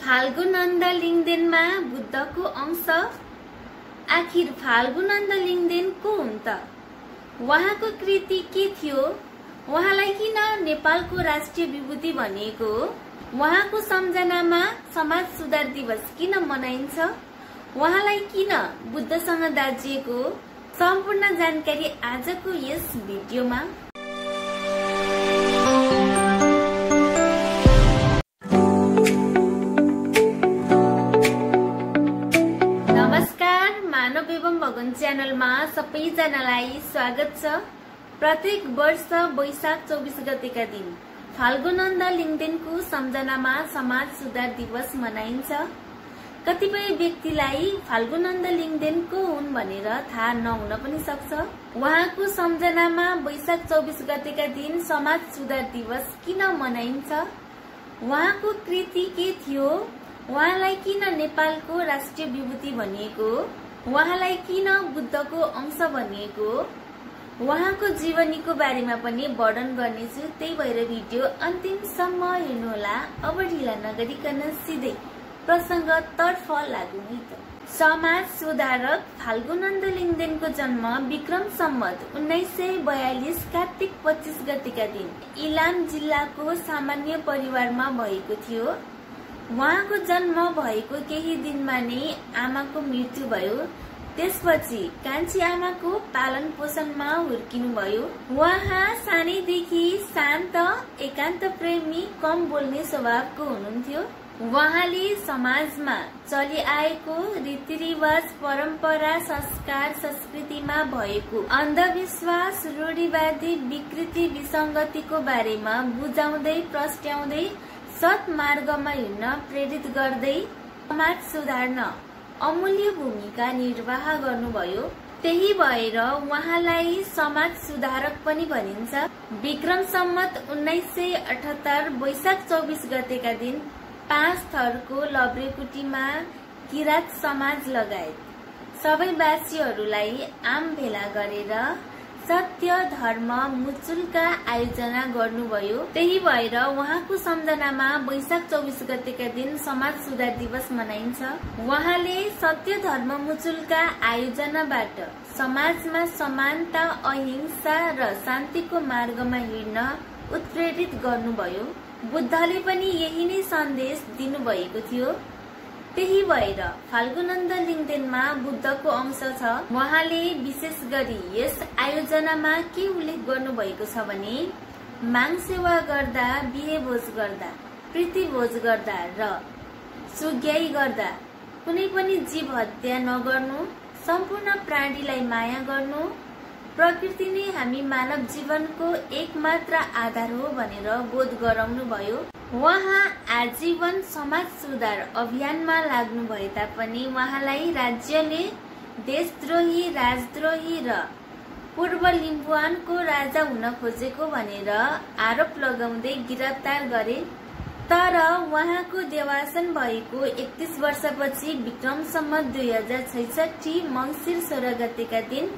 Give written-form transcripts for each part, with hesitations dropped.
फाल्गु नन्द लिङदेनमा बुद्धको अंश। आखिर फाल्गु नन्द लिङदेन को हुन् त? उहाँको कृति के थियो? उहाँलाई किन नेपालको राष्ट्रिय विभूति भनिएको? उहाँको सम्झनामा समाज सुधार दिवस किन मनाइन्छ? उहाँलाई किन बुद्धसँग दाजिएको? सम्पूर्ण जानकारी आजको यस भिडियोमा। नमस्कार, मानव एवं भगवान च्यानलमा सबैजनालाई स्वागत छ। प्रत्येक वर्ष वैशाख 24 गतेका दिन फाल्गु नन्द लिङदेनको सम्झनामा समाज सुधार दिवस मनाइन्छ। कतिपय व्यक्तिलाई फाल्गु नन्द लिङदेन को हुन् भनेर थाहा नहुन पनि सक्छ। उहाँको सम्झनामा वैशाख 24 गतेका दिन समाज सुधार दिवस किन मनाइन्छ? उहाँको कृति के थियो? उहाँलाई किन नेपालको राष्ट्रिय विभूति भनिएको? उहाँलाई किन बुद्धको अंश भनिएको? उहाँको जीवनीको बारेमा पनि वर्णन गर्नेछु, त्यही भएर भिडियो अन्तिमसम्म हेर्नुहोला। अब ढिला नगरिकन सिधै प्रसंगतर्फ लागौं है त। समाज सुधारक फाल्गु नन्द लिङदेनको जन्म विक्रम सम्वत 1942 कार्तिक 25 गतेका दिन इलाम जिल्लाको सामान्य परिवारमा भएको थियो। उहाँको जन्म भएको केही दिनमा नै आमाको मृत्यु भयो। त्यसपछि कान्छी आमाको पालन पोषणमा हुर्किनुभयो। उहाँ सानैदेखि शान्त, एकान्त प्रेमी, कम बोल्ने स्वभावको हुनुहुन्थ्यो। उहाँले समाजमा चलिआएको रीतिरिवाज, परम्परा, संस्कार, संस्कृतिमा भएको अन्धविश्वास, रूढिवादी विकृति, विसंगतिको बारेमा बुझाउँदै प्रस्ट्याउँदै सत् मार्गमा हिँड्न प्रेरित गर्दै समाज सुधार्न अमूल्य भूमिका निर्वाह गर्नुभयो। त्यही भएर उहाँलाई समाज सुधारक पनि भनिन्छ। विक्रम सम्वत 1978 वैशाख 24 गतेका दिन 5 थरको लभ्रेकुटीमा किरात समाज लगायत सबै वासीहरूलाई आम भेला गरेर सत्य धर्म मुचुल्का आयोजना गर्नुभयो। त्यही भएर उहाँको सम्झनामा वैशाख 24 गतेका दिन समाज सुधार दिवस मनाइन्छ। उहाँले सत्य धर्म मुचुल्का आयोजनाबाट समाजमा समानता, अहिंसा र शान्तिको मार्गमा हिँड्न उत्प्रेरित गर्नुभयो। बुद्धले पनि यही नै सन्देश दिनुभएको थियो। त्यही भएर फाल्गु नन्द लिङदेनमा बुद्धको अंश छ। उहाँले विशेष गरी यस आयोजनामा के उल्लेख गर्नुभएको छ भने माङ सेवा गर्दा, बिहे भोज गर्दा, प्रीति भोज गर्दा र सुग्याई गर्दा कुनै पनि जीव हत्या नगर्नु, सम्पूर्ण प्राणीलाई माया गर्नु, प्रकृति नै हामी मानव जीवनको एकमात्र आधार हो भनेर बोध गराउनु भयो। उहाँ आजीवन समाज सुधार अभियानमा लाग्नु भए तापनि उहाँलाई राज्यले देशद्रोही, राजद्रोही र पूर्व लिम्बुवानको राजा हुन खोजेको भनेर आरोप लगाउँदै गिरफ्तार गरे। तर उहाँको देवासन भएको 31 वर्षपछि विक्रम सम्वत 2066 मङ्सिर 16 गतेका दिन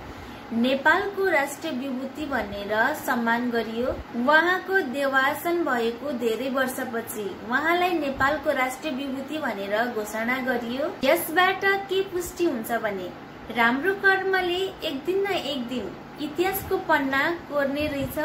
नेपालको राष्ट्रिय विभूति भनेर सम्मान गरियो। उहाँको देवासन भएको धेरै वर्षपछि उहाँलाई नेपालको राष्ट्रिय विभूति भनेर घोषणा गरियो। यसबाट के पुष्टि हुन्छ भने राम्रो कर्मले एक दिन न एक दिन इतिहासको पन्ना कोर्ने रहेछ।